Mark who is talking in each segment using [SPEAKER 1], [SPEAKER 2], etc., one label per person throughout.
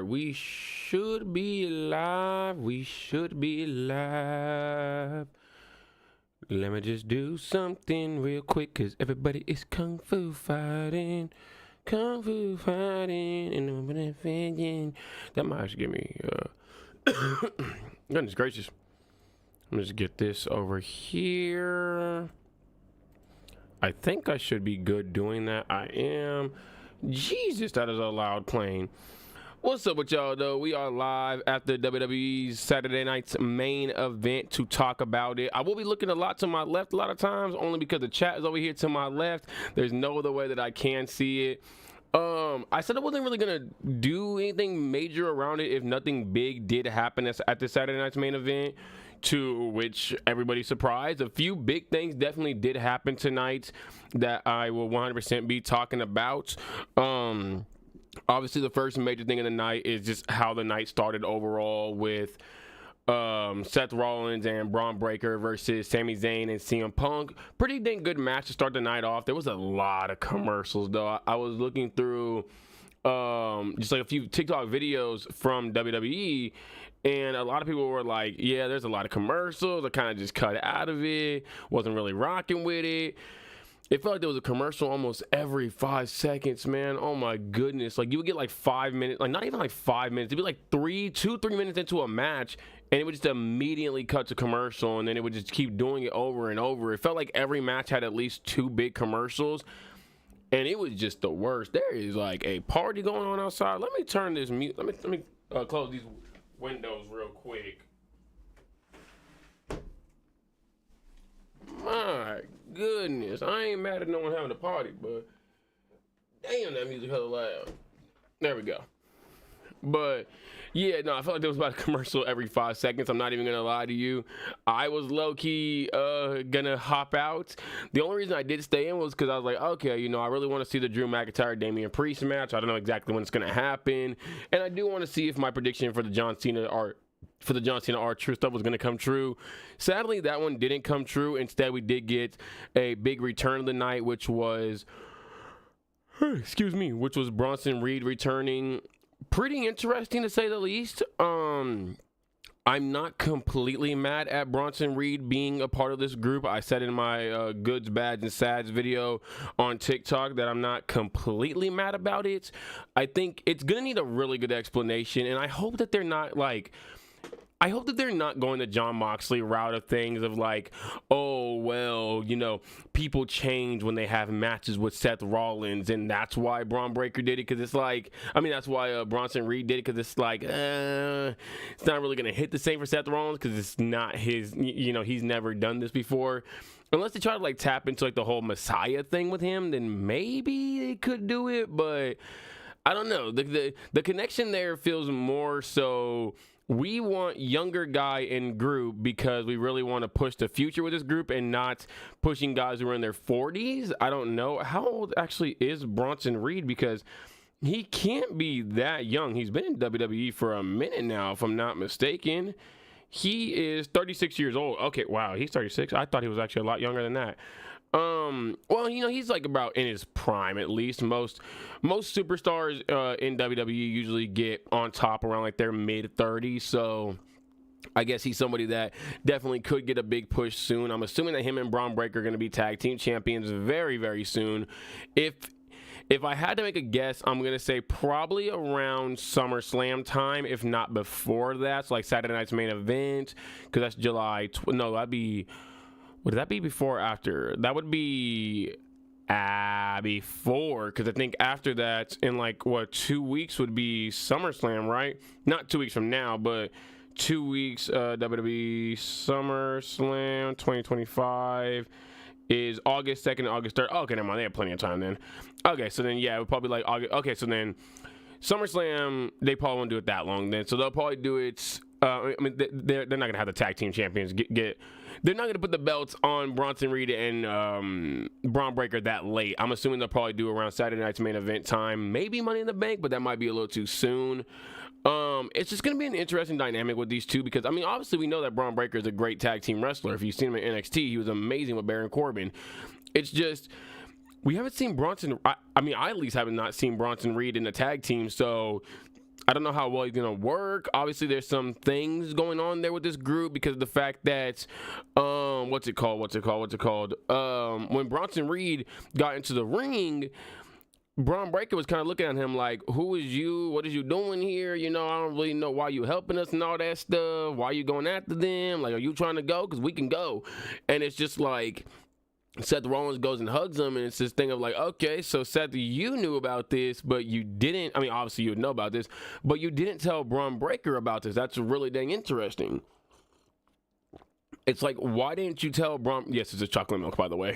[SPEAKER 1] We should be live. Let me just do something real quick, cause everybody is kung fu fighting. And that might actually give me goodness gracious. Let me just get this over here. I think I should be good doing that. I am. Jesus, that is a loud plane. What's up with y'all, though? We are live after WWE's Saturday night's main event to talk about it. I will be looking a lot to my left a lot of times, only because the chat is over here to my left. There's no other way that I can see it. I said I wasn't really going to do anything major around it if nothing big did happen at the Saturday night's main event, to which everybody's surprised. A few big things definitely did happen tonight that I will 100% be talking about. Obviously, the first major thing of the night is just how the night started overall with Seth Rollins and Bron Breakker versus Sami Zayn and CM Punk. Pretty dang good match to start the night off. There was a lot of commercials, though. I was looking through just like a few TikTok videos from WWE, and a lot of people were like, yeah, there's a lot of commercials. I kind of just cut out of it. Wasn't really rocking with it. It felt like there was a commercial almost every 5 seconds, man. Oh my goodness. Like, you would get like 5 minutes, like not even like 5 minutes. It'd be like 2-3 minutes into a match, and it would just immediately cut to commercial, and then it would just keep doing it over and over. It felt like every match had at least 2 big commercials, and it was just the worst. There is like a party going on outside. Let me turn this mute. Let me close these windows real quick. My goodness, I ain't mad at no one having a party, but damn, that music hella loud. There we go. But yeah, no, I felt like there was about a commercial every 5 seconds. I'm not even gonna lie to you. I was low-key gonna hop out. The only reason I did stay in was because I was like, okay, you know, I really want to see the Drew McIntyre Damian Priest match. I don't know exactly when it's gonna happen, and I do want to see if my prediction for the John Cena R-Truth stuff was going to come true. Sadly, that one didn't come true. Instead, we did get a big return of the night, which was Bronson Reed returning. Pretty interesting, to say the least. I'm not completely mad at Bronson Reed being a part of this group. I said in my goods, bads, and sads video on TikTok that I'm not completely mad about it. I think it's going to need a really good explanation, and I hope that they're not going the Jon Moxley route of things of like, oh, well, you know, people change when they have matches with Seth Rollins, and that's why Bron Breakker did it, because it's like, I mean, that's why Bronson Reed did it, because it's like, it's not really going to hit the same for Seth Rollins, because it's not his, you know, he's never done this before. Unless they try to like tap into like the whole Messiah thing with him, then maybe they could do it, but I don't know. The connection there feels more so we want younger guy in group because we really want to push the future with this group and not pushing guys who are in their 40s. I don't know. How old actually is Bronson Reed? Because he can't be that young. He's been in WWE for a minute now, if I'm not mistaken. He is 36 years old. Okay, wow, he's 36. I thought he was actually a lot younger than that. Well, you know, he's like about in his prime at least. Most superstars in WWE usually get on top around like their mid-30s, so I guess he's somebody that definitely could get a big push soon. I'm assuming that him and Bron Breakker are going to be tag team champions very, very soon. If I had to make a guess, I'm going to say probably around SummerSlam time, if not before that. So like Saturday night's main event, because that's July. Would that be before or after? That would be before, because I think after that, in like, 2 weeks would be SummerSlam, right? Not 2 weeks from now, but 2 weeks, WWE SummerSlam 2025 is August 2nd and August 3rd. Oh, okay, never mind. They have plenty of time then. Okay, so then, yeah, it would probably like August. Okay, so then SummerSlam, they probably won't do it that long then. So they'll probably do it. I mean, they're not going to have the tag team champions get they're not going to put the belts on Bronson Reed and Bron Breakker that late. I'm assuming they'll probably do around Saturday night's main event time. Maybe Money in the Bank, but that might be a little too soon. It's just going to be an interesting dynamic with these two because, I mean, obviously we know that Bron Breakker is a great tag team wrestler. If you've seen him in NXT, he was amazing with Baron Corbin. It's just, we haven't seen Bronson. I mean, I at least have not seen Bronson Reed in the tag team, so I don't know how well he's gonna work. Obviously, there's some things going on there with this group because of the fact that what's it called? When Bronson Reed got into the ring, Braun Breaker was kind of looking at him like, who is you? What is you doing here? You know, I don't really know why you helping us and all that stuff. Why you going after them? Like, are you trying to go? Because we can go. And it's just like, Seth Rollins goes and hugs him, and it's this thing of like, okay, so Seth, you knew about this, but you didn't. I mean, obviously you would know about this, but you didn't tell Braun Breaker about this. That's really dang interesting. It's like, why didn't you tell Braun? Yes, it's a chocolate milk, by the way.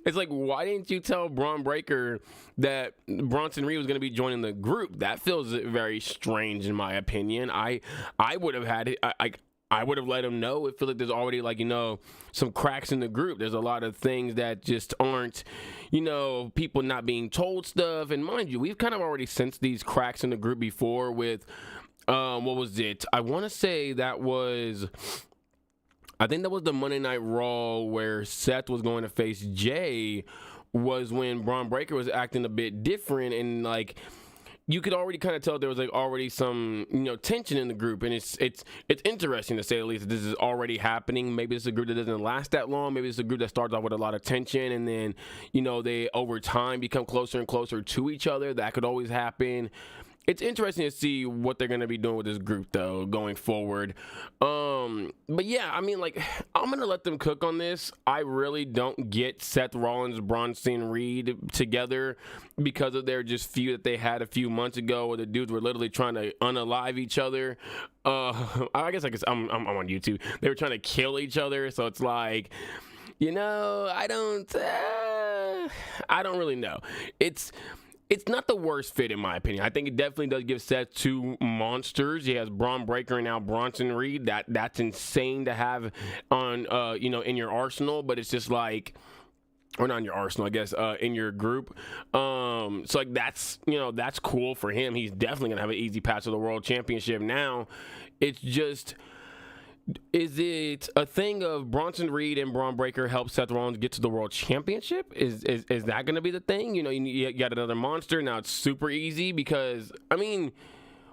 [SPEAKER 1] It's like, why didn't you tell Braun Breaker that Bronson Reed was going to be joining the group? That feels very strange, in my opinion. I would have had it. I would have let him know. I feel like there's already, like, you know, some cracks in the group. There's a lot of things that just aren't, you know, people not being told stuff. And mind you, we've kind of already sensed these cracks in the group before with, what was it? I want to say that was, I think that was the Monday Night Raw where Seth was going to face Jay, was when Braun Breaker was acting a bit different, and like you could already kind of tell there was like already some, you know, tension in the group, and it's interesting to say the least that this is already happening. Maybe it's a group that doesn't last that long. Maybe it's a group that starts off with a lot of tension, and then, you know, they over time become closer and closer to each other. That could always happen. It's interesting to see what they're going to be doing with this group, though, going forward. But yeah, I mean, like, I'm going to let them cook on this. I really don't get Seth Rollins, Bronson Reed together because of their just feud that they had a few months ago where the dudes were literally trying to unalive each other. I guess I'm on YouTube. They were trying to kill each other, so it's like, you know, I don't really know. It's not the worst fit, in my opinion. I think it definitely does give Seth two monsters. He has Braun Breaker and now Bronson Reed. That's insane to have on, you know, in your arsenal. But it's just like, or not in your arsenal, I guess, in your group. So like that's, you know, that's cool for him. He's definitely gonna have an easy path to the World Championship. Now, it's just, is it a thing of Bronson Reed and Braun Breaker help Seth Rollins get to the World Championship? Is that going to be the thing? You know, you got another monster. Now it's super easy because, I mean,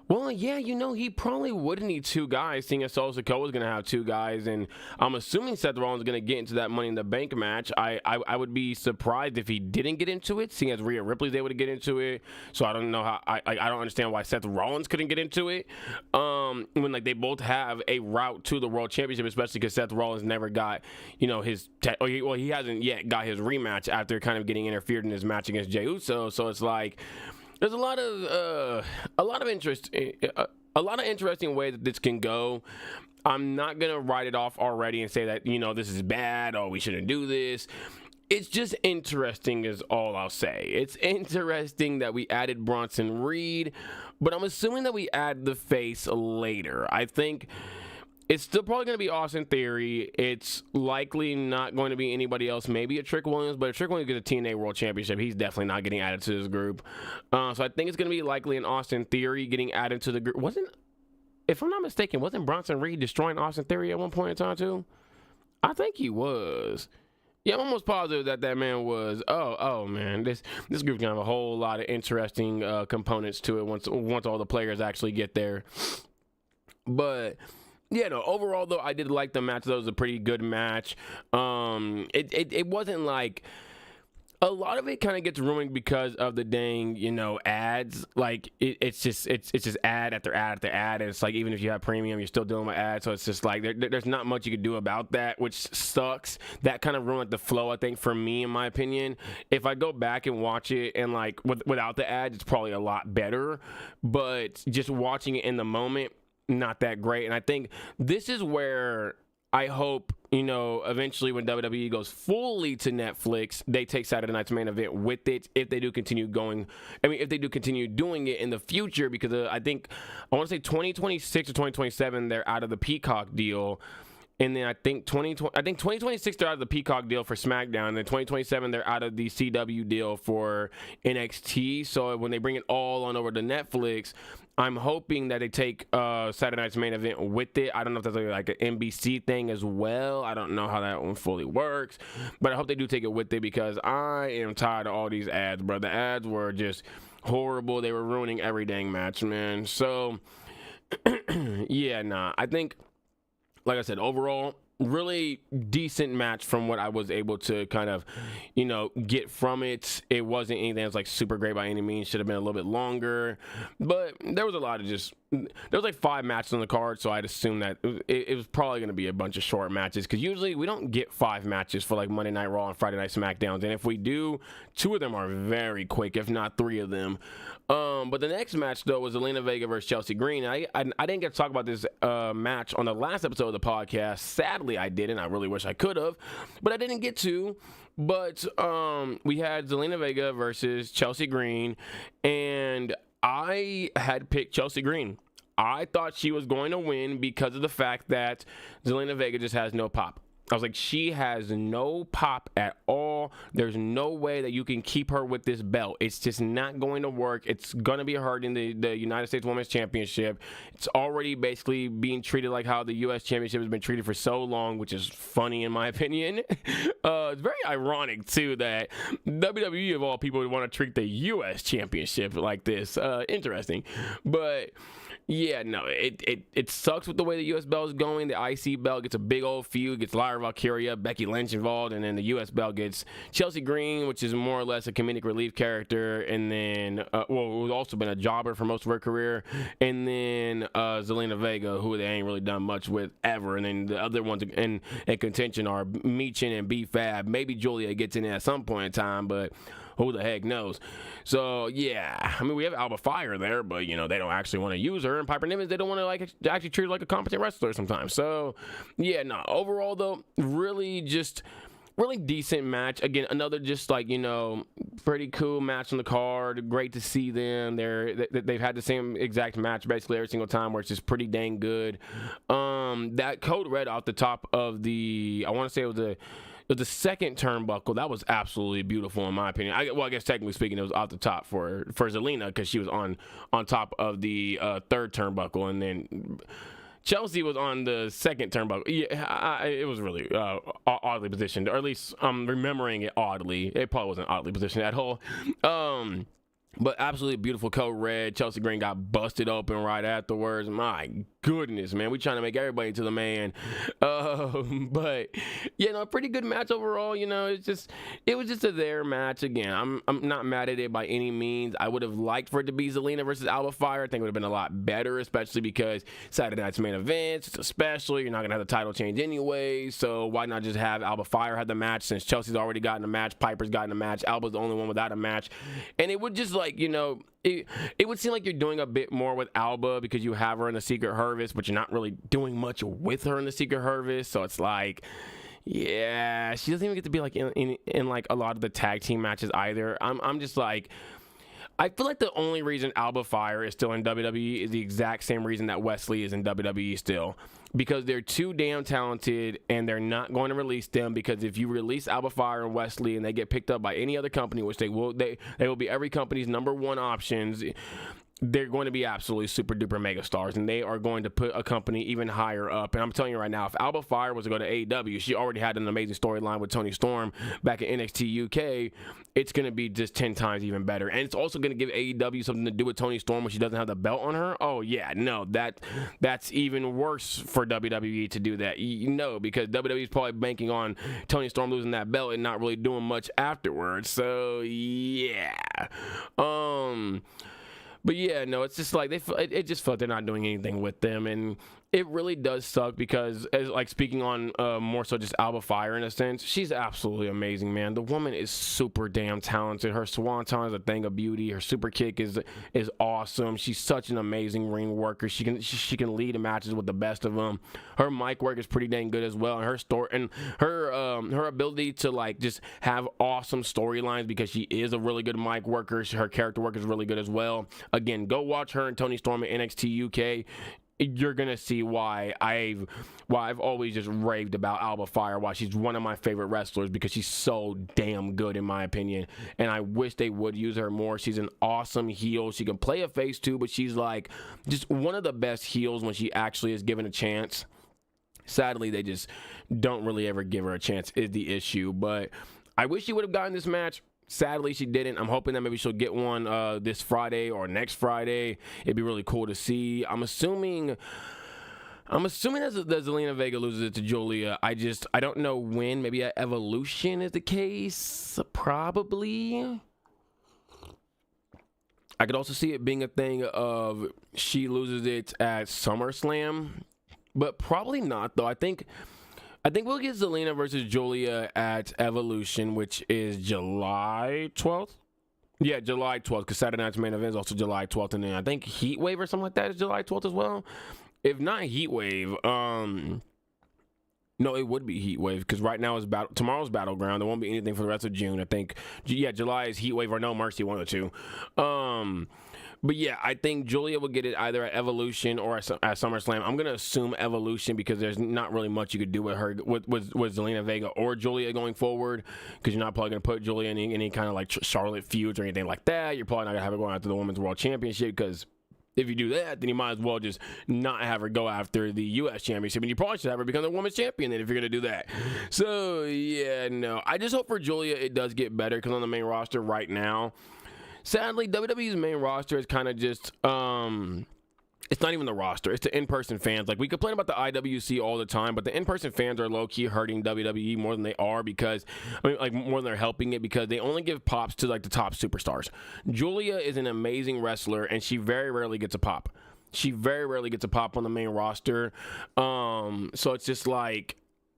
[SPEAKER 1] well, yeah, you know, he probably would need two guys, seeing as Solo Sikoa is going to have two guys, and I'm assuming Seth Rollins is going to get into that Money in the Bank match. I would be surprised if he didn't get into it, seeing as Rhea Ripley's able to get into it. So I don't know how, I don't understand why Seth Rollins couldn't get into it. When like they both have a route to the World Championship, especially because Seth Rollins never got, you know, he hasn't yet got his rematch after kind of getting interfered in his match against Jey Uso. So it's like, there's a lot of interest, a lot of interesting ways that this can go. I'm not gonna write it off already and say that, you know, this is bad. Oh, we shouldn't do this. It's just interesting is all I'll say. It's interesting that we added Bronson Reed, but I'm assuming that we add the face later. I think it's still probably going to be Austin Theory. It's likely not going to be anybody else, maybe a Trick Williams, but if Trick Williams gets a TNA World Championship, he's definitely not getting added to this group. So I think it's going to be likely an Austin Theory getting added to the group. If I'm not mistaken, wasn't Bronson Reed destroying Austin Theory at one point in time too? I think he was. Yeah, I'm almost positive that man was. Oh man, this group's gonna have a whole lot of interesting components to it once all the players actually get there. But yeah, no, overall though, I did like the match. That was a pretty good match. It wasn't like, a lot of it kind of gets ruined because of the dang, you know, ads. Like it's just ad after ad after ad, and it's like, even if you have premium, you're still dealing with ads. So it's just like there's not much you can do about that, which sucks. That kind of ruined the flow, I think, for me, in my opinion. If I go back and watch it and like without the ads, it's probably a lot better. But just watching it in the moment, not that great. And I think this is where I hope, you know, eventually when WWE goes fully to Netflix, they take Saturday Night's Main Event with it, if they do continue doing it in the future, because I think, I want to say 2026 or 2027, they're out of the Peacock deal. And then I think 2026 they're out of the Peacock deal for SmackDown. And then 2027 they're out of the CW deal for NXT. So when they bring it all on over to Netflix, I'm hoping that they take Saturday Night's Main Event with it. I don't know if that's like an NBC thing as well. I don't know how that one fully works, but I hope they do take it with it, because I am tired of all these ads, bro. The ads were just horrible. They were ruining every dang match, man. So, yeah, nah. I think, like I said, overall, really decent match from what I was able to kind of, get from it. It wasn't anything that was like super great by any means. Should have been a little bit longer, but there was a lot of there was like 5 matches on the card, so I'd assume that it was probably going to be a bunch of short matches, because usually we don't get 5 matches for like Monday Night Raw and Friday Night SmackDowns, and if we do, 2 of them are very quick, if not 3 of them. But the next match, though, was Zelina Vega versus Chelsea Green. I didn't get to talk about this match on the last episode of the podcast. Sadly, I didn't. I really wish I could have, but I didn't get to. But we had Zelina Vega versus Chelsea Green, and I had picked Chelsea Green. I thought she was going to win because of the fact that Zelina Vega just has no pop. I was like, she has no pop at all. There's no way that you can keep her with this belt. It's just not going to work. It's going to be hard in the United States Women's Championship. It's already basically being treated like how the U.S. Championship has been treated for so long, which is funny in my opinion. It's very ironic, too, that WWE, of all people, would want to treat the U.S. Championship like this. Interesting. But... yeah, no, it sucks with the way the U.S. belt is going. The IC belt gets a big old feud, gets Lyra Valkyria, Becky Lynch involved, and then the U.S. belt gets Chelsea Green, which is more or less a comedic relief character, and then, who's also been a jobber for most of her career, and then Zelina Vega, who they ain't really done much with ever, and then the other ones in contention are Michin and B-Fab. Maybe Julia gets in there at some point in time, but... who the heck knows? So, yeah. I mean, we have Alba Fire there, but, they don't actually want to use her. And Piper Niven, they don't want to, actually treat her like a competent wrestler sometimes. So, yeah, no. Overall, though, really decent match. Again, another just, pretty cool match on the card. Great to see them. They've had the same exact match basically every single time, where it's just pretty dang good. That code red off the top of I want to say it was the second turnbuckle. That was absolutely beautiful in my opinion. I guess technically speaking, it was off the top for Zelina, because she was on top of the third turnbuckle, and then Chelsea was on the second turnbuckle. Yeah, it was really oddly positioned, or at least I'm remembering it oddly. It probably wasn't oddly positioned at all. But absolutely beautiful code red. Chelsea Green got busted open right afterwards. My goodness, man. We trying to make everybody to the man. But, a pretty good match overall. It was just a there match. Again, I'm not mad at it by any means. I would have liked for it to be Zelina versus Alba Fire. I think it would have been a lot better, especially because Saturday night's main event. It's a special. You're not going to have the title change anyway. So why not just have Alba Fire have the match, since Chelsea's already gotten a match, Piper's gotten a match, Alba's the only one without a match. And it would just it would seem like you're doing a bit more with Alba because you have her in the Secret Harvest, but you're not really doing much with her in the Secret Harvest. So it's like, yeah, she doesn't even get to be like in like a lot of the tag team matches either. I'm just like, I feel like the only reason Alba Fire is still in WWE is the exact same reason that Wesley is in WWE still. Because they're too damn talented, and they're not going to release them, because if you release Alba Fire and Wesley and they get picked up by any other company, which they will be every company's number one options, they're going to be absolutely super duper mega stars, and they are going to put a company even higher up. And I'm telling you right now, if Alba Fire was to go to AEW, she already had an amazing storyline with Toni Storm back in NXT UK. It's going to be just 10 times even better. And it's also going to give AEW something to do with Toni Storm when she doesn't have the belt on her. Oh yeah, no, that's even worse for WWE to do that. Because WWE is probably banking on Toni Storm losing that belt and not really doing much afterwards. So yeah. But yeah, no, it's just like it just felt they're not doing anything with them, and it really does suck because, as like speaking on more so just Alba Fire in a sense, she's absolutely amazing, man. The woman is super damn talented. Her swanton is a thing of beauty. Her super kick is awesome. She's such an amazing ring worker. She can lead in matches with the best of them. Her mic work is pretty dang good as well, and her story and her ability to like just have awesome storylines because she is a really good mic worker. Her character work is really good as well. Again, go watch her and Toni Storm at NXT UK. You're gonna see why I've always just raved about Alba Fire, why she's one of my favorite wrestlers, because she's so damn good in my opinion, and I wish they would use her more. She's an awesome heel. She can play a face too, but she's like just one of the best heels when she actually is given a chance. Sadly, they just don't really ever give her a chance is the issue, but I wish she would have gotten this match. Sadly, she didn't. I'm hoping that maybe she'll get one this Friday or next Friday. It'd be really cool to see. I'm assuming that Zelina Vega loses it to Julia. I don't know when. Maybe at Evolution is the case. Probably. I could also see it being a thing of she loses it at SummerSlam, but probably not though. I think we'll get Zelina versus Julia at Evolution, which is July 12th. Yeah, July 12th, because Saturday night's main event is also July 12th, and then I think Heat Wave or something like that is July 12th as well. If not Heat Wave, no, it would be Heat Wave, because right now is tomorrow's Battleground. There won't be anything for the rest of June. I think, yeah, July is Heat Wave or No Mercy, one of the two. But yeah, I think Julia will get it either at Evolution or at SummerSlam. I'm gonna assume Evolution because there's not really much you could do with her with Zelina Vega or Julia going forward, because you're not probably gonna put Julia in any kind of like Charlotte feuds or anything like that. You're probably not gonna have her going after the Women's World Championship, because if you do that, then you might as well just not have her go after the U.S. Championship, and you probably should have her become the Women's Champion then if you're going to do that. So, yeah, no. I just hope for Julia it does get better, because on the main roster right now, sadly, WWE's main roster is kind of just, it's not even the roster. It's the in-person fans. Like, we complain about the IWC all the time, but the in-person fans are low-key hurting WWE more than they are, because, I mean, like, more than they're helping it, because they only give pops to, like, the top superstars. Julia is an amazing wrestler, and she very rarely gets a pop. She very rarely gets a pop on the main roster. So it's just like,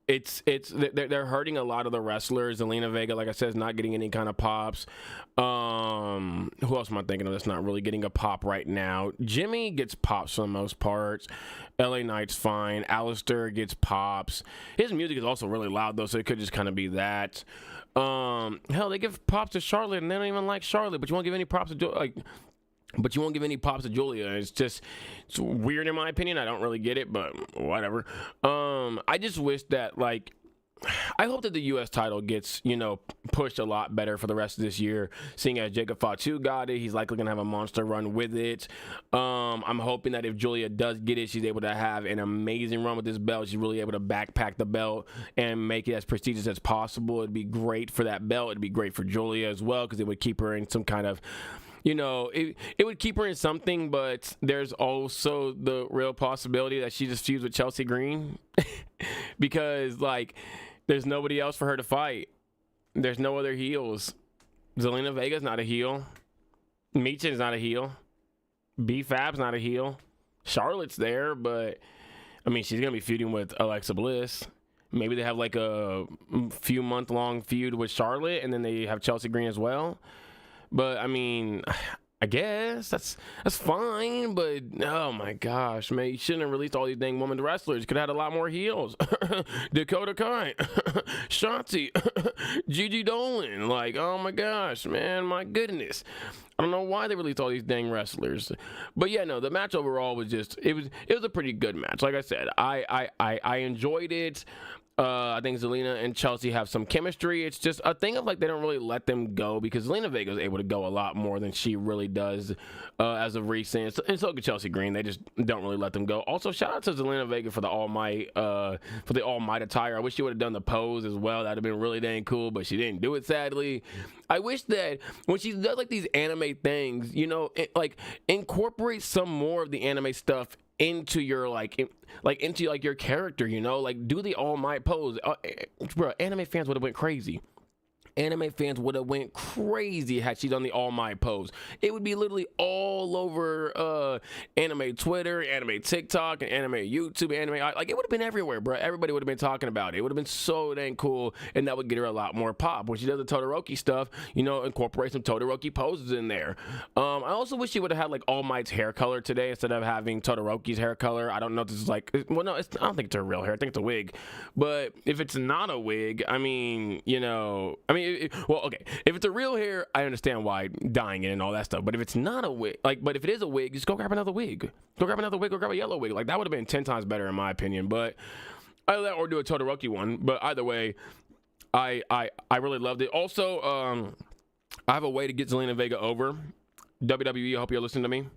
[SPEAKER 1] they're hurting a lot of the wrestlers. Zelina Vega, like I said, is not getting any kind of pops. Who else am I thinking of that's not really getting a pop right now? Jimmy gets pops for the most part. LA Knight's fine. Alistair gets pops. His music is also really loud though, so it could just kind of be that. Hell, they give pops to Charlotte and they don't even like Charlotte, but you won't give any props to But you won't give any pops to Julia. It's weird in my opinion. I don't really get it, but whatever. I just wish that, like, I hope that the U.S. title gets, pushed a lot better for the rest of this year. Seeing as Jacob Fatu got it, he's likely going to have a monster run with it. I'm hoping that if Julia does get it, she's able to have an amazing run with this belt. She's really able to backpack the belt and make it as prestigious as possible. It'd be great for that belt. It'd be great for Julia as well, because it would keep her in some kind of, it would keep her in something, but there's also the real possibility that she just feuds with Chelsea Green because, like, there's nobody else for her to fight. There's no other heels. Zelina Vega's not a heel. Michin's not a heel. B-Fab's not a heel. Charlotte's there, but, I mean, she's going to be feuding with Alexa Bliss. Maybe they have, like, a few month-long feud with Charlotte, and then they have Chelsea Green as well. But, I mean, I guess that's fine, but oh my gosh, man, you shouldn't have released all these dang women wrestlers. You could have had a lot more heels. Dakota Kai, Shotzi, Gigi Dolan. Like, oh my gosh, man, my goodness. I don't know why they released all these dang wrestlers. But yeah, no, the match overall was just, it was a pretty good match. Like I said, I enjoyed it. I think Zelina and Chelsea have some chemistry. It's just a thing of, like, they don't really let them go, because Zelina Vega is able to go a lot more than she really does as of recent. And so could Chelsea Green. They just don't really let them go. Also, shout out to Zelina Vega for the All Might attire. I wish she would have done the pose as well. That'd have been really dang cool, but she didn't do it, sadly. I wish that when she does, like, these anime things, incorporate some more of the anime stuff into your into your character, like, do the All Might pose. Bro, anime fans would have went crazy. Anime fans would have went crazy had she done the All Might pose. It would be literally all over anime Twitter, anime TikTok, and anime YouTube, anime, like, it would have been everywhere, bro. Everybody would have been talking about it. It would have been so dang cool, and that would get her a lot more pop. When she does the Todoroki stuff, incorporate some Todoroki poses in there. I also wish she would have had, like, All Might's hair color today instead of having Todoroki's hair color. I don't know if this is like, well, no, I don't think it's her real hair. I think it's a wig. But if it's not a wig, okay, if it's a real hair, I understand why dyeing it and all that stuff. But if it's not a wig, but if it is a wig, just go grab another wig. Go grab a yellow wig. Like, that would have been 10 times better in my opinion. But either that or do a Todoroki one. But either way, I really loved it. Also, I have a way to get Zelina Vega over. WWE, I hope you're listening to me.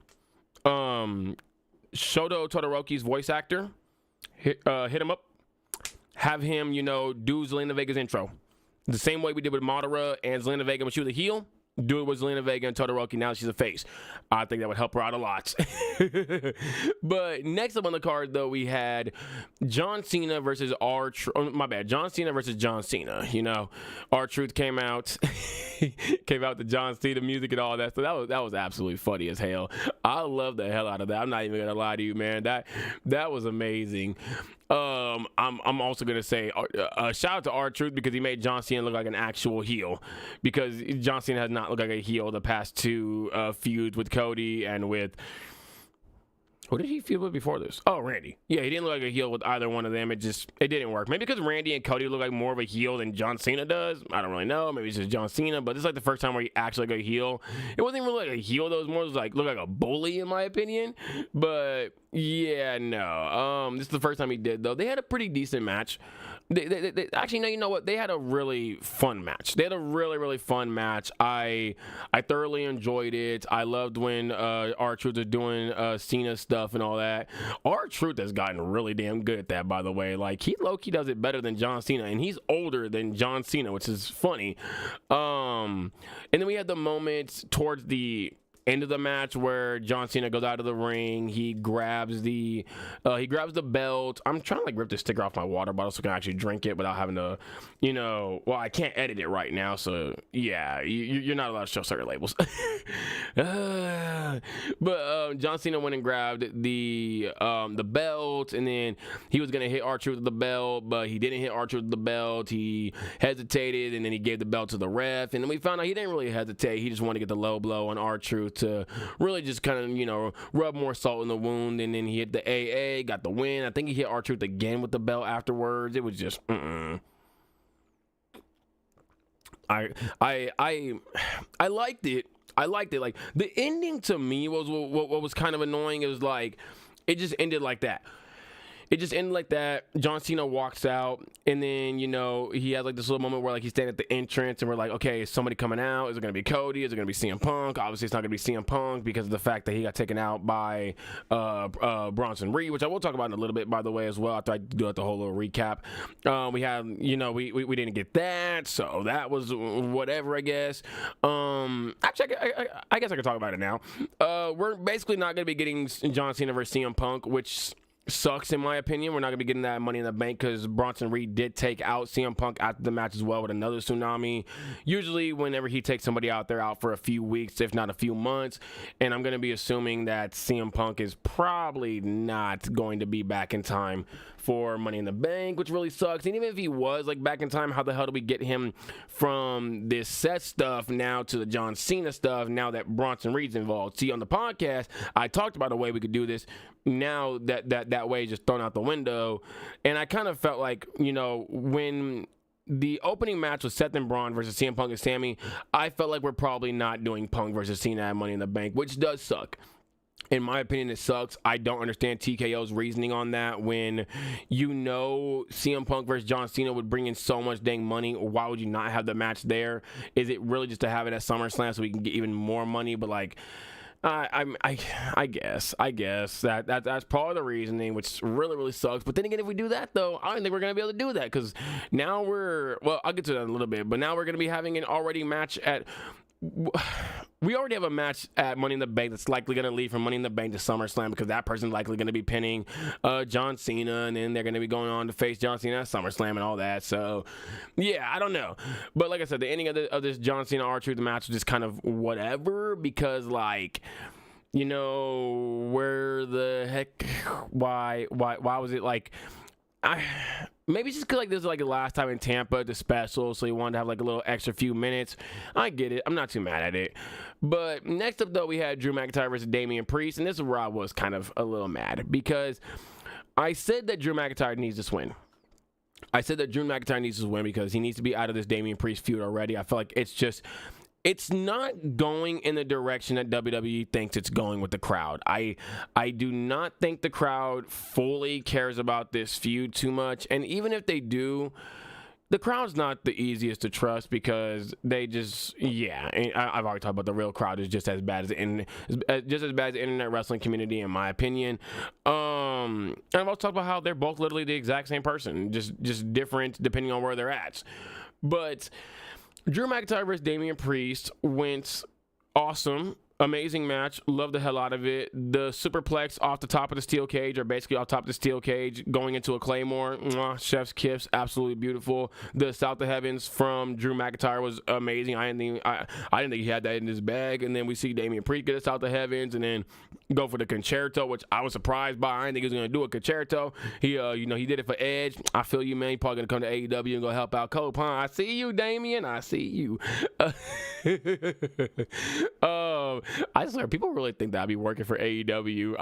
[SPEAKER 1] Shoto Todoroki's voice actor, hit him up. Have him, do Zelina Vega's intro. The same way we did with Madara and Zelina Vega when she was a heel. Do it with Zelina Vega and Todoroki. Now she's a face. I think that would help her out a lot. But next up on the card, though, we had John Cena versus John Cena versus John Cena. You know, R-Truth came out. Came out the John Cena music and all that. So that was absolutely funny as hell. I love the hell out of that. I'm not even gonna lie to you, man. That was amazing. I'm also gonna say shout out to R-Truth because he made John Cena look like an actual heel, because John Cena has not looked like a heel the past two feuds with Cody and with, what did he feud with before this? Oh, Randy. Yeah, he didn't look like a heel with either one of them. It didn't work. Maybe because Randy and Cody look like more of a heel than John Cena does. I don't really know. Maybe it's just John Cena, but this is like the first time where he actually got a heel. It wasn't even really like a heel, though. It was more like look like a bully in my opinion. But yeah, no. This is the first time he did, though. They had a pretty decent match. They actually, no, you know what? They had a really fun match. They had a really, really fun match. I thoroughly enjoyed it. I loved when R-Truth was doing Cena stuff and all that. R-Truth has gotten really damn good at that, by the way. Like, he low-key does it better than John Cena, and he's older than John Cena, which is funny. And then we had the moment towards the end of the match where John Cena goes out of the ring. He grabs the belt. I'm trying to like rip the sticker off my water bottle so I can actually drink it without having to, well, I can't edit it right now, so yeah, you're not allowed to show certain labels. But John Cena went and grabbed the belt, and then he was gonna hit R-Truth with the belt, but he didn't hit R-Truth with the belt. He hesitated, and then he gave the belt to the ref, and then we found out he didn't really hesitate. He just wanted to get the low blow on R-Truth to really just kind of, rub more salt in the wound, and then he hit the AA, got the win. I think he hit R-Truth again with the belt afterwards. It was just, I liked it. I liked it. Like, the ending to me was what was kind of annoying. It was like, it just ended like that. John Cena walks out, and then, he has like this little moment where like he's standing at the entrance, and we're like, okay, is somebody coming out? Is it going to be Cody? Is it going to be CM Punk? Obviously, it's not going to be CM Punk because of the fact that he got taken out by Bronson Reed, which I will talk about in a little bit, by the way, as well, after I do the whole little recap. We had, we didn't get that, so that was whatever, I guess. Actually, I guess I can talk about it now. We're basically not going to be getting John Cena versus CM Punk, which sucks in my opinion. We're not gonna be getting that Money in the Bank because Bronson Reed did take out CM Punk after the match as well with another tsunami. Usually whenever he takes somebody out, they're out for a few weeks, if not a few months, and I'm gonna be assuming that CM Punk is probably not going to be back in time for Money in the Bank, which really sucks. And even if he was like back in time, how the hell do we get him from this Seth stuff now to the John Cena stuff now that Bronson Reed's involved? See, on the podcast, I talked about a way we could do this. Now that way is just thrown out the window. And I kind of felt like, when the opening match was Seth and Bron versus CM Punk and Sami, I felt like we're probably not doing Punk versus Cena at Money in the Bank, which does suck. In my opinion, it sucks. I don't understand TKO's reasoning on that when CM Punk versus John Cena would bring in so much dang money. Why would you not have the match there? Is it really just to have it at SummerSlam so we can get even more money? But like, I guess that's part of the reasoning, which really, really sucks. But then again, if we do that, though, I don't think we're going to be able to do that because now I'll get to that in a little bit, but now we're going to be having an already match at... We already have a match at Money in the Bank that's likely going to lead from Money in the Bank to SummerSlam because that person's likely going to be pinning John Cena, and then they're going to be going on to face John Cena at SummerSlam and all that. So, yeah, I don't know. But like I said, the ending of this John Cena R-Truth match was just kind of whatever because, like, where the heck, why was it like... Maybe just because like this is like the last time in Tampa, the special, so you wanted to have like a little extra few minutes. I get it. I'm not too mad at it. But next up, though, we had Drew McIntyre versus Damian Priest, and this is where I was kind of a little mad because I said that Drew McIntyre needs this win. I said that Drew McIntyre needs this win because he needs to be out of this Damian Priest feud already. I feel like it's not going in the direction that WWE thinks it's going with the crowd. I do not think the crowd fully cares about this feud too much. And even if they do, the crowd's not the easiest to trust because they just, I've already talked about the real crowd is just as bad as the internet wrestling community, in my opinion. And I've also talked about how they're both literally the exact same person, just different depending on where they're at. But Drew McIntyre versus Damian Priest went awesome. Amazing match. Love the hell out of it. The superplex off the top of the steel cage, or basically off top of the steel cage, going into a claymore. Mwah, chef's kiss. Absolutely beautiful. The South of Heavens from Drew McIntyre was amazing. I didn't think he had that in his bag. And then we see Damian Priest get a South of Heavens and then go for the concerto, which I was surprised by. I didn't think he was going to do a concerto. He did it for Edge. I feel you, man. He's probably going to come to AEW and go help out Cole Pond. I see you, Damian. I see you. I swear, people really think that I'd be working for AEW.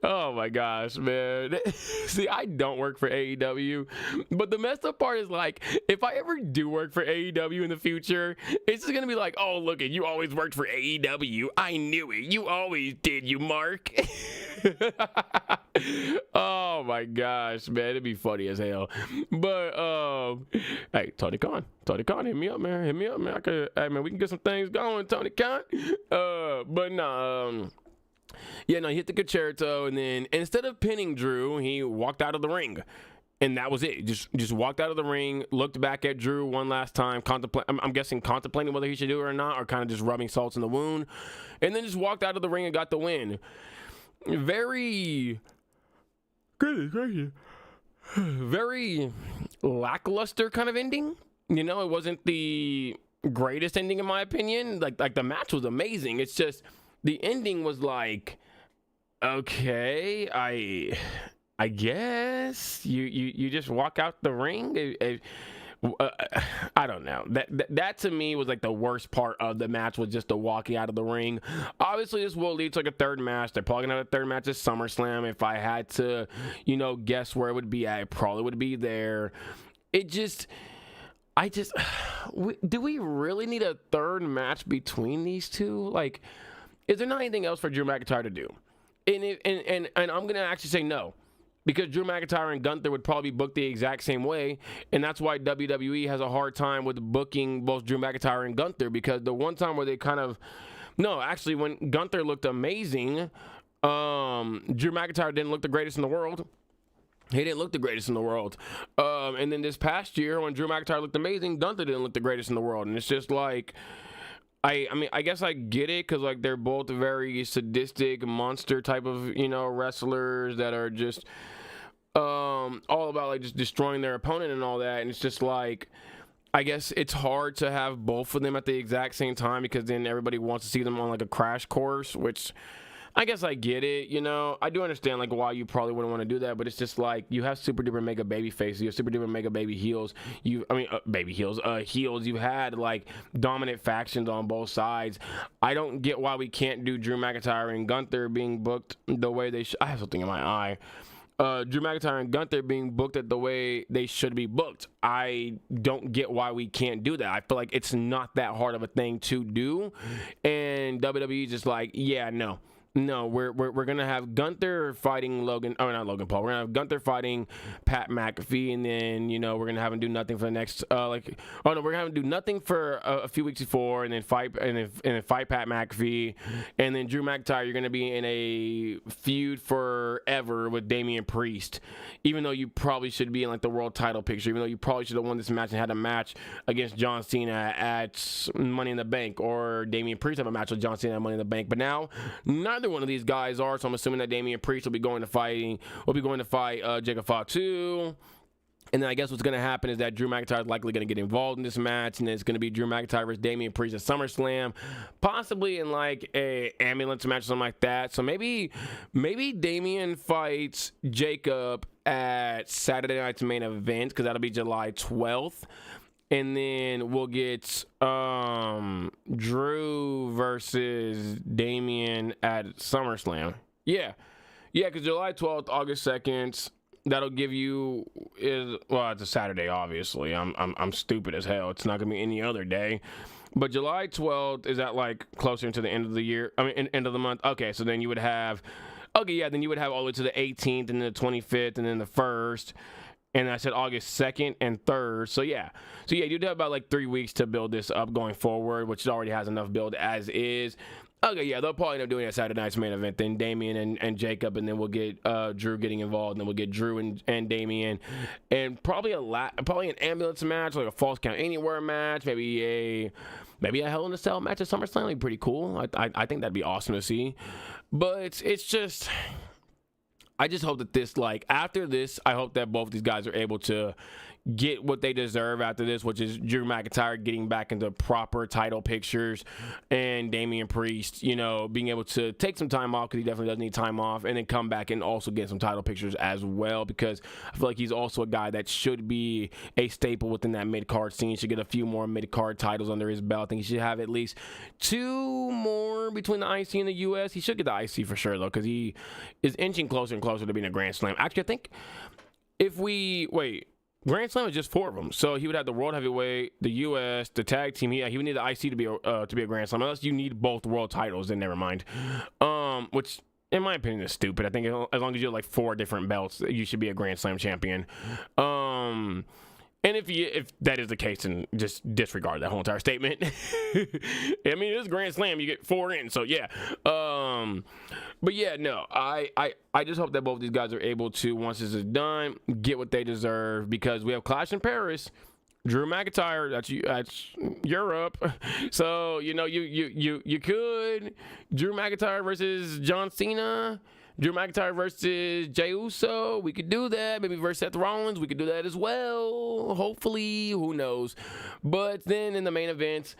[SPEAKER 1] Oh my gosh, man. See, I don't work for AEW, but the messed up part is, like, if I ever do work for AEW in the future, it's just gonna be like, oh, look, you always worked for AEW. I knew it. You always did, you mark. Oh my gosh, man, it'd be funny as hell. But hey, Tony Khan, hit me up, man. Hey, man, we can get some things going, Tony Khan. But no, he hit the concerto, and then instead of pinning Drew, he walked out of the ring. And that was it. Just walked out of the ring, looked back at Drew one last time, I'm guessing contemplating whether he should do it or not, or kind of just rubbing salt in the wound, and then just walked out of the ring and got the win. Very lackluster kind of ending. It wasn't the greatest ending in my opinion. Like the match was amazing. It's just the ending was like, okay, I guess you just walk out the ring. I don't know. That to me was like the worst part of the match, was just the walking out of the ring. Obviously, this will lead to like a third match. They're probably gonna have a third match at SummerSlam. If I had to, guess where it would be at, it probably would be there. Do we really need a third match between these two? Like, is there not anything else for Drew McIntyre to do? And I'm gonna actually say no. Because Drew McIntyre and Gunther would probably book the exact same way, and that's why WWE has a hard time with booking both Drew McIntyre and Gunther, because the one time where they when Gunther looked amazing, Drew McIntyre didn't look the greatest in the world. He didn't look the greatest in the world. And then this past year, when Drew McIntyre looked amazing, Gunther didn't look the greatest in the world. And it's just like, I guess I get it, because like they're both very sadistic monster type of wrestlers that are just all about like just destroying their opponent and all that. And it's just like, I guess it's hard to have both of them at the exact same time, because then everybody wants to see them on like a crash course, which I guess I get it. I do understand like why you probably wouldn't want to do that, but it's just like, you have super duper mega baby faces, you have super duper mega baby heels, heels. You've had like dominant factions on both sides. I don't get why we can't do Drew McIntyre and Gunther being booked the way they should. I have something in my eye. Drew McIntyre and Gunther being booked at the way they should be booked. I don't get why we can't do that. I feel like it's not that hard of a thing to do, and WWE just like, yeah, no, we're gonna have Gunther fighting Logan. Oh, not Logan Paul. We're gonna have Gunther fighting Pat McAfee, and then we're gonna have him do nothing for the next we're gonna have him do nothing for a few weeks before, and then fight Pat McAfee, and then Drew McIntyre. You're gonna be in a feud forever with Damian Priest, even though you probably should be in like the world title picture. Even though you probably should have won this match and had a match against John Cena at Money in the Bank, or Damian Priest have a match with John Cena at Money in the Bank. But now neither one of these guys are, so I'm assuming that Damian Priest will be going to fight Jacob Fatu. And then I guess what's going to happen is that Drew McIntyre is likely going to get involved in this match, and then it's going to be Drew McIntyre versus Damian Priest at SummerSlam, possibly in like a ambulance match or something like that. So maybe Damian fights Jacob at Saturday night's main event, because that'll be July 12th. And then we'll get Drew versus Damian at SummerSlam. Yeah, because July 12th, August 2nd, that'll give you it's a Saturday, obviously. I'm stupid as hell. It's not gonna be any other day. But July 12th is that like closer to the end of the year? End of the month. Okay, so then you would have all the way to the 18th, and then the 25th, and then the 1st. And I said August 2nd and 3rd. So yeah, you do have about like 3 weeks to build this up going forward, which already has enough build as is. Okay, yeah, they'll probably end up doing that Saturday night's main event. Then Damian and Jacob, and then we'll get Drew getting involved, and then we'll get Drew and Damian, and probably an ambulance match, like a false count anywhere match, maybe a Hell in a Cell match at SummerSlam. Would be pretty cool. I think that'd be awesome to see. But it's just, I just hope that this, like, after this, I hope that both these guys are able to get what they deserve after this, which is Drew McIntyre getting back into proper title pictures, and Damian Priest, you know, being able to take some time off, because he definitely does need time off, and then come back and also get some title pictures as well, because I feel like he's also a guy that should be a staple within that mid-card scene. Should get a few more mid-card titles under his belt. I think he should have at least 2 more between the IC and the US. He should get the IC for sure, though, because he is inching closer and closer to being a Grand Slam. Actually, I think if we Grand Slam is just 4 of them, so he would have the World Heavyweight, the U.S., the Tag Team. Yeah, he would need the IC to be a Grand Slam, unless you need both world titles. Then never mind. Which, in my opinion, is stupid. I think as long as you have like 4 different belts, you should be a Grand Slam champion. And if that is the case, then just disregard that whole entire statement. I mean, it is Grand Slam. You get 4 in, so yeah. But yeah, no, I just hope that both these guys are able to, once this is done, get what they deserve, because we have Clash in Paris. Drew McIntyre, that's Europe. So, you know, you could Drew McIntyre versus John Cena. Drew McIntyre versus Jey Uso. We could do that. Maybe versus Seth Rollins. We could do that as well. Hopefully. Who knows? But then in the main event,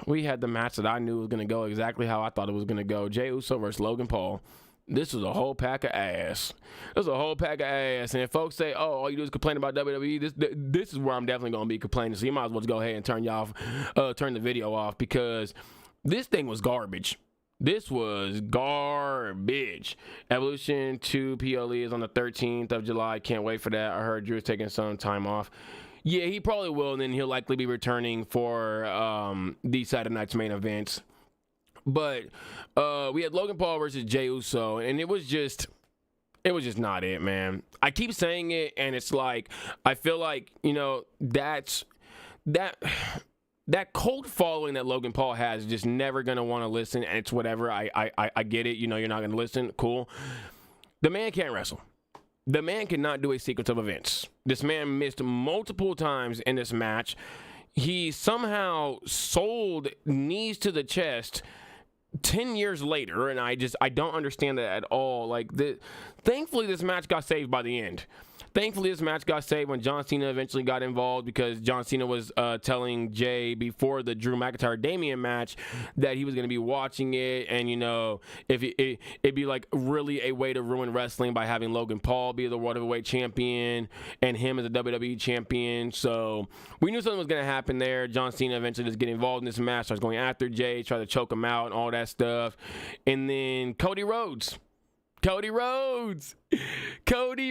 [SPEAKER 1] we had the match that I knew was going to go exactly how I thought it was going to go. Jey Uso versus Logan Paul. This was a whole pack of ass. It was a whole pack of ass. And if folks say, oh, all you do is complain about WWE, this is where I'm definitely going to be complaining. So you might as well just go ahead and turn the video off, because this thing was garbage. This was garbage. Evolution 2 PLE is on the 13th of July. Can't wait for that. I heard Drew's taking some time off. Yeah, he probably will, and then he'll likely be returning for these Saturday night's main events. But we had Logan Paul versus Jey Uso, and it was just not it, man. I keep saying it, and it's like, I feel like, you know, that cult following that Logan Paul has is just never going to want to listen, and it's whatever. I get it. You know, you're not going to listen. Cool. The man can't wrestle. The man cannot do a sequence of events. This man missed multiple times in this match. He somehow sold knees to the chest 10 years later, and I don't understand that at all. Like, thankfully, this match got saved by the end. Thankfully, this match got saved when John Cena eventually got involved, because John Cena was telling Jay before the Drew McIntyre Damian match that he was going to be watching it, and, you know, if it'd be like really a way to ruin wrestling by having Logan Paul be the World Heavyweight Champion and him as a WWE Champion. So we knew something was going to happen there. John Cena eventually just get involved in this match, starts going after Jay, try to choke him out and all that stuff. And then Cody Rhodes, Cody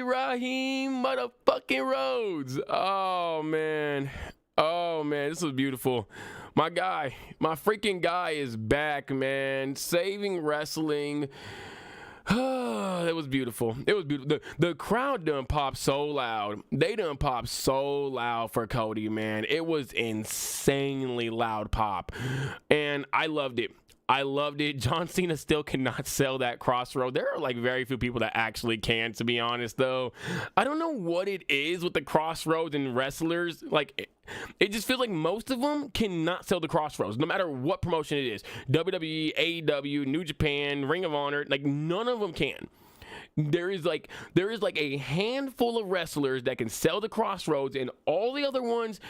[SPEAKER 1] Raheem motherfucking Rhodes. Oh man, this was beautiful. My freaking guy is back, man. Saving wrestling. It was beautiful. The crowd done popped so loud. They done popped so loud for Cody, man. It was insanely loud pop, and I loved it. John Cena still cannot sell that crossroad. There are like very few people that actually can, to be honest, though. I don't know what it is with the crossroads and wrestlers. Like, it just feels like most of them cannot sell the crossroads, no matter what promotion it is. WWE, AEW, New Japan, Ring of Honor, like none of them can. There is like a handful of wrestlers that can sell the crossroads, and all the other ones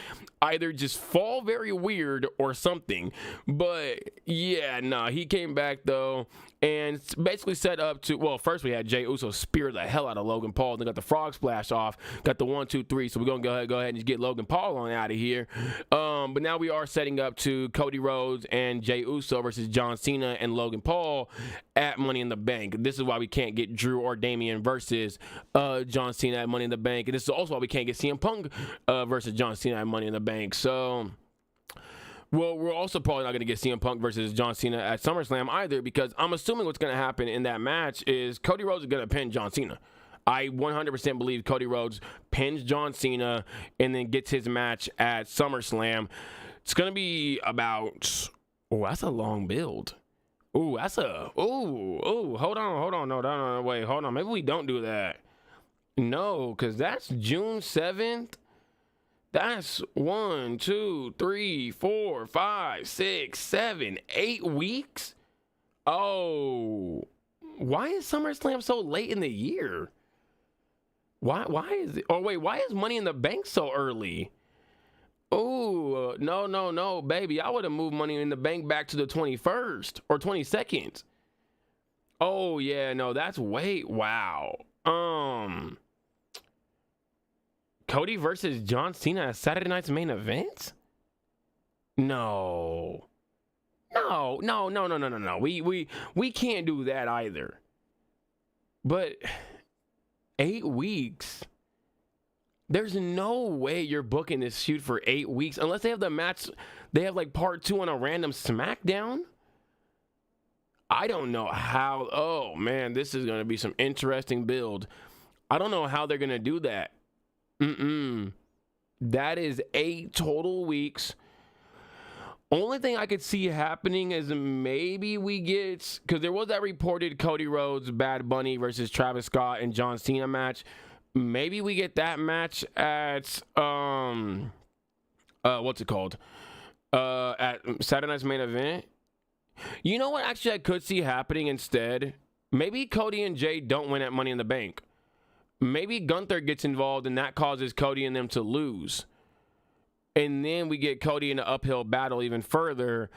[SPEAKER 1] either just fall very weird or something. But yeah, nah, he came back though, and basically set up to, well, first we had Jey Uso spear the hell out of Logan Paul, then got the frog splash off, got the 1, 2, 3. So we're gonna go ahead and just get Logan Paul on out of here. But now we are setting up to Cody Rhodes and Jey Uso versus John Cena and Logan Paul at Money in the Bank. This is why we can't get Drew or Damian versus John Cena at Money in the Bank, and this is also why we can't get CM Punk versus John Cena at Money in the Bank. So, well, we're also probably not going to get CM Punk versus John Cena at SummerSlam either, because I'm assuming what's going to happen in that match is Cody Rhodes is going to pin John Cena. I 100% believe Cody Rhodes pins John Cena and then gets his match at SummerSlam. It's going to be about Oh, that's a long build. Ooh, that's a, hold on. No, wait, hold on. Maybe we don't do that. No, because that's June 7th. That's 1, 2, 3, 4, 5, 6, 7, 8 weeks? Oh, why is SummerSlam so late in the year? Why is it? Oh, wait, why is Money in the Bank so early? Oh, no, baby. I would have moved Money in the Bank back to the 21st or 22nd. Oh, yeah, no, that's wow. Cody versus John Cena at Saturday night's main event? No. We can't do that either. But 8 weeks. There's no way you're booking this shoot for 8 weeks unless they have the match. They have like part 2 on a random SmackDown. I don't know how. Oh man, this is gonna be some interesting build. I don't know how they're gonna do that. That is 8 total weeks. Only thing I could see happening is maybe we get, because there was that reported Cody Rhodes, Bad Bunny versus Travis Scott and John Cena match. Maybe we get that match at what's it called? At Saturday night's main event. You know what? Actually, I could see happening instead. Maybe Cody and Jay don't win at Money in the Bank. Maybe Gunther gets involved and that causes Cody and them to lose. And then we get Cody in an uphill battle even further.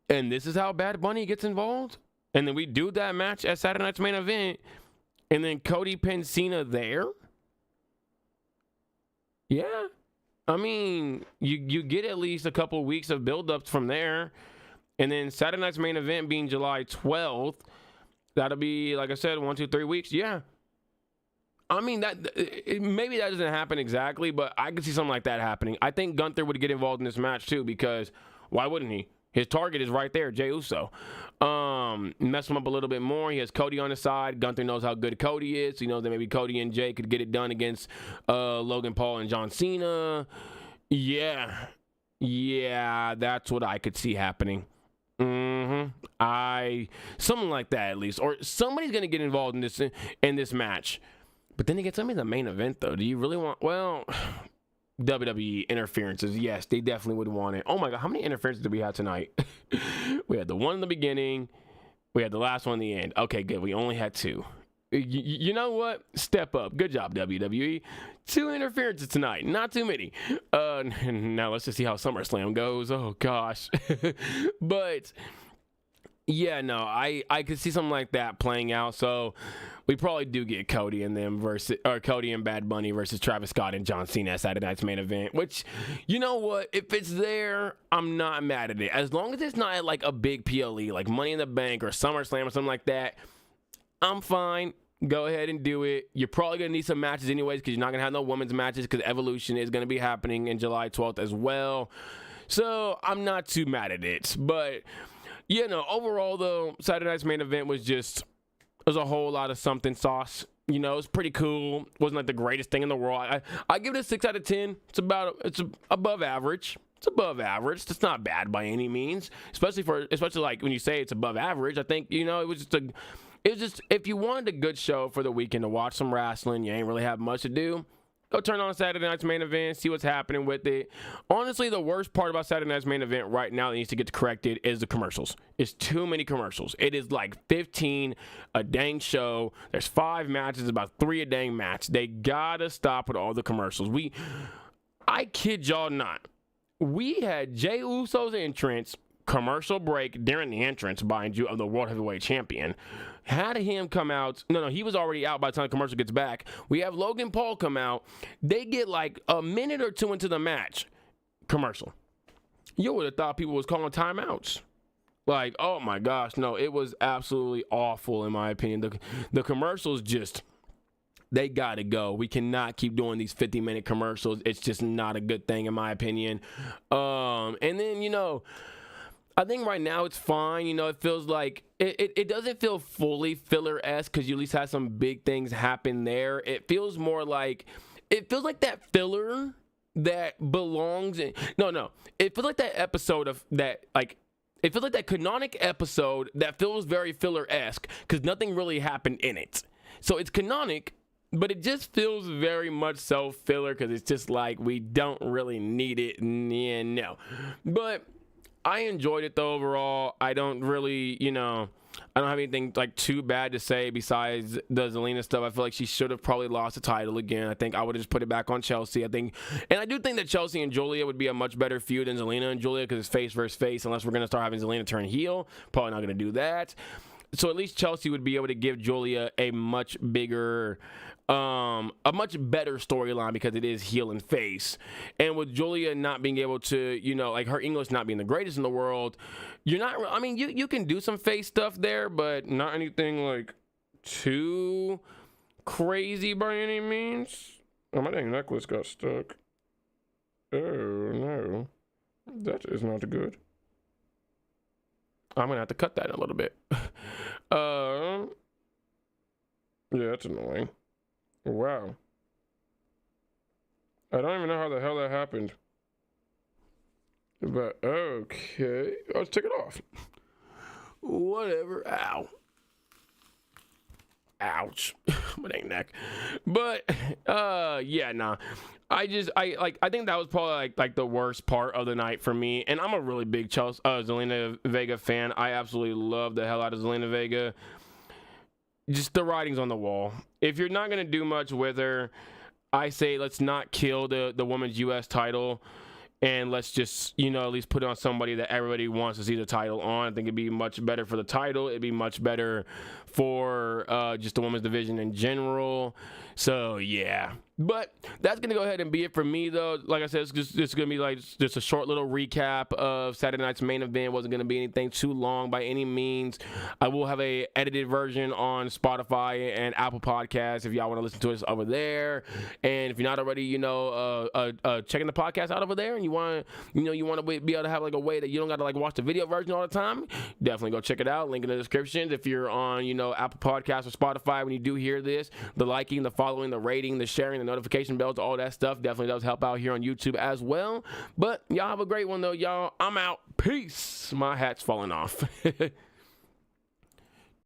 [SPEAKER 1] And this is how Bad Bunny gets involved. And then we do that match at Saturday night's main event. And then Cody pins Cena there. Yeah. I mean, you get at least a couple of weeks of build-ups from there. And then Saturday night's main event being July 12th. That'll be, like I said, 1, 2, 3 weeks. Yeah. I mean, maybe that doesn't happen exactly, but I could see something like that happening. I think Gunther would get involved in this match too, because why wouldn't he? His target is right there, Jey Uso. Mess him up a little bit more. He has Cody on his side. Gunther knows how good Cody is. So he knows that maybe Cody and Jey could get it done against Logan Paul and John Cena. Yeah, that's what I could see happening. Something like that at least, or somebody's gonna get involved in this match. But then you get somebody in the main event, though. Do you really want... Well, WWE interferences. Yes, they definitely would want it. Oh, my God. How many interferences did we have tonight? We had the one in the beginning. We had the last one in the end. Okay, good. We only had 2. You know what? Step up. Good job, WWE. 2 interferences tonight. Not too many. Now, let's just see how SummerSlam goes. Oh, gosh. But... yeah, no, I could see something like that playing out. So we probably do get Cody and them versus, or Cody and Bad Bunny versus Travis Scott and John Cena at Saturday night's main event. Which, you know what? If it's there, I'm not mad at it. As long as it's not at like a big PLE, like Money in the Bank or SummerSlam or something like that, I'm fine. Go ahead and do it. You're probably going to need some matches anyways, because you're not going to have no women's matches, because Evolution is going to be happening in July 12th as well. So I'm not too mad at it. But... yeah, no, overall, though, Saturday night's main event was a whole lot of something sauce. You know, it's pretty cool. Wasn't like the greatest thing in the world. I give it a 6 out of 10. It's above average. It's above average. It's not bad by any means, especially like when you say it's above average. I think, you know, it was just if you wanted a good show for the weekend to watch some wrestling, you ain't really have much to do. Go turn on Saturday night's main event, see what's happening with it. Honestly, the worst part about Saturday night's main event right now that needs to get corrected is the commercials. It's too many commercials. It is like 15 a dang show. There's 5 matches, about 3 a dang match. They gotta stop with all the commercials. I kid y'all not. We had Jey Uso's entrance, commercial break during the entrance, mind you, of the World Heavyweight Champion. Had him come out. No, he was already out by the time the commercial gets back. We have Logan Paul come out. They get like a minute or 2 into the match. Commercial. You would have thought people was calling timeouts. Like, oh my gosh. No, it was absolutely awful in my opinion. The commercials just... they got to go. We cannot keep doing these 50-minute commercials. It's just not a good thing in my opinion. And then, you know... I think right now it's fine. You know, it feels like it doesn't feel fully filler-esque because you at least have some big things happen there. It feels more like that filler that belongs in. No. It feels like that episode of that, like, It feels like that canonic episode that feels very filler-esque because nothing really happened in it. So it's canonic, but it just feels very much so filler because it's just like we don't really need it. Yeah, no. But I enjoyed it though overall. I don't really, I don't have anything like too bad to say besides the Zelina stuff. I feel like she should have probably lost the title again. I think I would have just put it back on Chelsea. I do think that Chelsea and Julia would be a much better feud than Zelina and Julia because it's face versus face. Unless we're gonna start having Zelina turn heel, probably not gonna do that. So at least Chelsea would be able to give Julia a much bigger, a much better storyline because it is heel and face. And with Julia not being able to, like her English not being the greatest in the world, you're not, I mean, you can do some face stuff there, but not anything like too crazy by any means. Oh, my dang necklace got stuck. Oh, no. That is not good. I'm going to have to cut that in a little bit. Yeah, that's annoying. Wow. I don't even know how the hell that happened. But, okay. Let's take it off. Whatever. Ow. Ouch. My dang neck. But, yeah, nah. I think that was probably like the worst part of the night for me. And I'm a really big Zelina Vega fan. I absolutely love the hell out of Zelina Vega. Just the writing's on the wall. If you're not gonna do much with her, I say let's not kill the women's U.S. title, and let's just at least put it on somebody that everybody wants to see the title on. I think it'd be much better for the title. It'd be much better for just the women's division in general. So yeah, but that's gonna go ahead and be it for me though. Like I said, it's gonna be like just a short little recap of Saturday night's main event. Wasn't gonna be anything too long by any means. I will have a edited version on Spotify and Apple Podcasts if y'all want to listen to us over there. And if you're not already, checking the podcast out over there, and you want to be able to have like a way that you don't got to like watch the video version all the time, definitely go check it out. Link in the description. If you're on Apple Podcasts or Spotify, when you do hear this, the liking, the following, the rating, the sharing, the notification bells, all that stuff definitely does help out here on YouTube as well. But y'all have a great one though, y'all. I'm out. Peace. My hat's falling off.